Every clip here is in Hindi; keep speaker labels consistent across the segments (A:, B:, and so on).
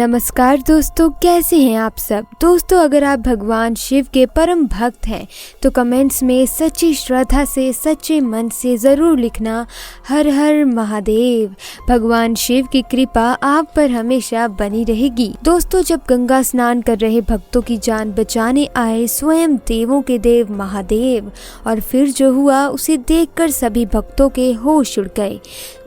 A: नमस्कार दोस्तों, कैसे हैं आप सब। दोस्तों, अगर आप भगवान शिव के परम भक्त हैं तो कमेंट्स में सच्ची श्रद्धा से, सच्चे मन से ज़रूर लिखना हर हर महादेव। भगवान शिव की कृपा आप पर हमेशा बनी रहेगी। दोस्तों, जब गंगा स्नान कर रहे भक्तों की जान बचाने आए स्वयं देवों के देव महादेव, और फिर जो हुआ उसे देखकर सभी भक्तों के होश उड़ गए।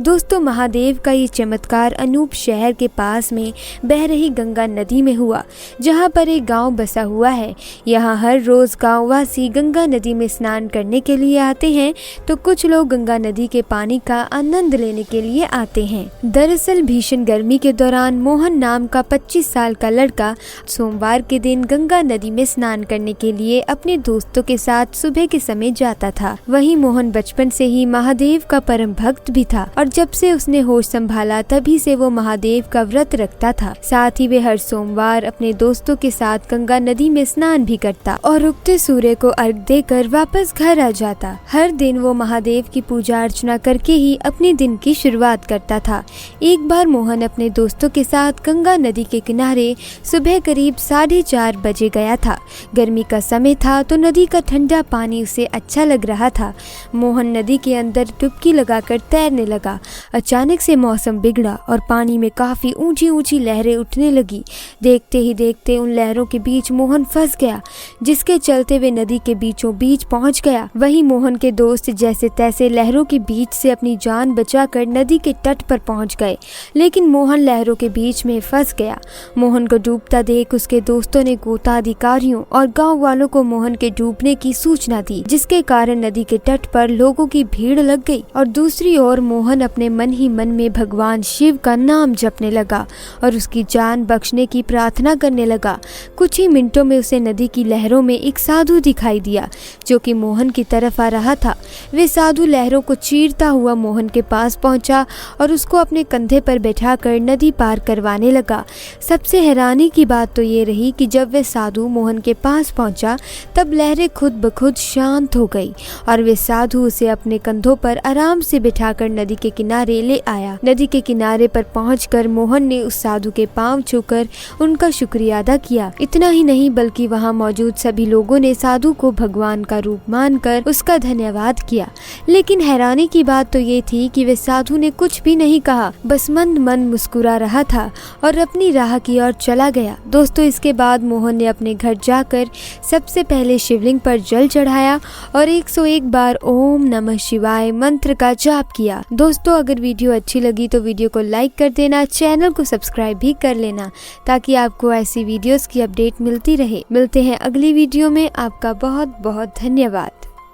A: दोस्तों, महादेव का ये चमत्कार अनूप शहर के पास में बह रही गंगा नदी में हुआ, जहां पर एक गांव बसा हुआ है। यहां हर रोज गांववासी गंगा नदी में स्नान करने के लिए आते हैं, तो कुछ लोग गंगा नदी के पानी का आनंद लेने के लिए आते हैं। दरअसल भीषण गर्मी के दौरान मोहन नाम का 25 साल का लड़का सोमवार के दिन गंगा नदी में स्नान करने के लिए अपने दोस्तों के साथ सुबह के समय जाता था। वहीं मोहन बचपन से ही महादेव का परम भक्त भी था, और जब से उसने होश संभाला तभी से वो महादेव का व्रत रखता था। साथ ही वे हर सोमवार अपने दोस्तों के साथ गंगा नदी में स्नान भी करता और उगते सूर्य को अर्घ देकर वापस घर आ जाता। हर दिन वो महादेव की पूजा अर्चना करके ही अपने दिन की शुरुआत करता था। एक बार मोहन अपने दोस्तों के साथ गंगा नदी के किनारे सुबह करीब 4:30 बजे गया था। गर्मी का समय था तो नदी का ठंडा पानी उसे अच्छा लग रहा था। मोहन नदी के अंदर डुबकी लगाकर तैरने लगा। अचानक से मौसम बिगड़ा और पानी में काफी ऊंची ऊंची लहरें उठने लगी। देखते ही देखते उन लहरों के बीच मोहन फंस गया, जिसके चलते वे नदी के बीचों बीच पहुंच गया। वहीं मोहन के दोस्त जैसे तैसे लहरों के बीच से अपनी जान बचाकर नदी के तट पर पहुंच गए, लेकिन मोहन लहरों के बीच में फंस गया। मोहन को डूबता देख उसके दोस्तों ने गोता अधिकारियों और गाँव वालों को मोहन के डूबने की सूचना दी, जिसके कारण नदी के तट पर लोगों की भीड़ लग गई। और दूसरी ओर मोहन अपने मन ही मन में भगवान शिव का नाम जपने लगा और उसकी जान बख्शने की प्रार्थना करने लगा। कुछ ही मिनटों में उसे नदी की लहरों में एक साधु दिखाई दिया, जो कि मोहन की तरफ आ रहा था। वे साधु लहरों को चीरता हुआ मोहन के पास पहुंचा और उसको अपने कंधे पर बैठाकर नदी पार करवाने लगा। सबसे हैरानी की बात तो ये रही कि जब वे साधु मोहन के पास पहुंचा तब लहरें खुद ब खुद शांत हो गई और वे साधु उसे अपने कंधों पर आराम से बिठाकर नदी के किनारे ले आया। नदी के किनारे पर पहुंचकर मोहन ने उस साधु के पांव छूकर उनका शुक्रिया अदा किया। इतना ही नहीं बल्कि वहां मौजूद सभी लोगों ने साधु को भगवान का रूप मानकर उसका धन्यवाद किया। लेकिन हैरानी की बात तो ये थी कि वे साधु ने कुछ भी नहीं कहा, बस मंद मंद मुस्कुरा रहा था और अपनी राह की ओर चला गया। दोस्तों, इसके बाद मोहन ने अपने घर जाकर सबसे पहले शिवलिंग पर जल चढ़ाया और 101 बार ओम नमः शिवाय मंत्र का जाप किया। दोस्तों, अगर वीडियो अच्छी लगी तो वीडियो को लाइक कर देना, चैनल को सब्सक्राइब भी कर लेना ताकि आपको ऐसी वीडियोस की अपडेट मिलती रहे। मिलते हैं अगली वीडियो में। आपका बहुत बहुत धन्यवाद।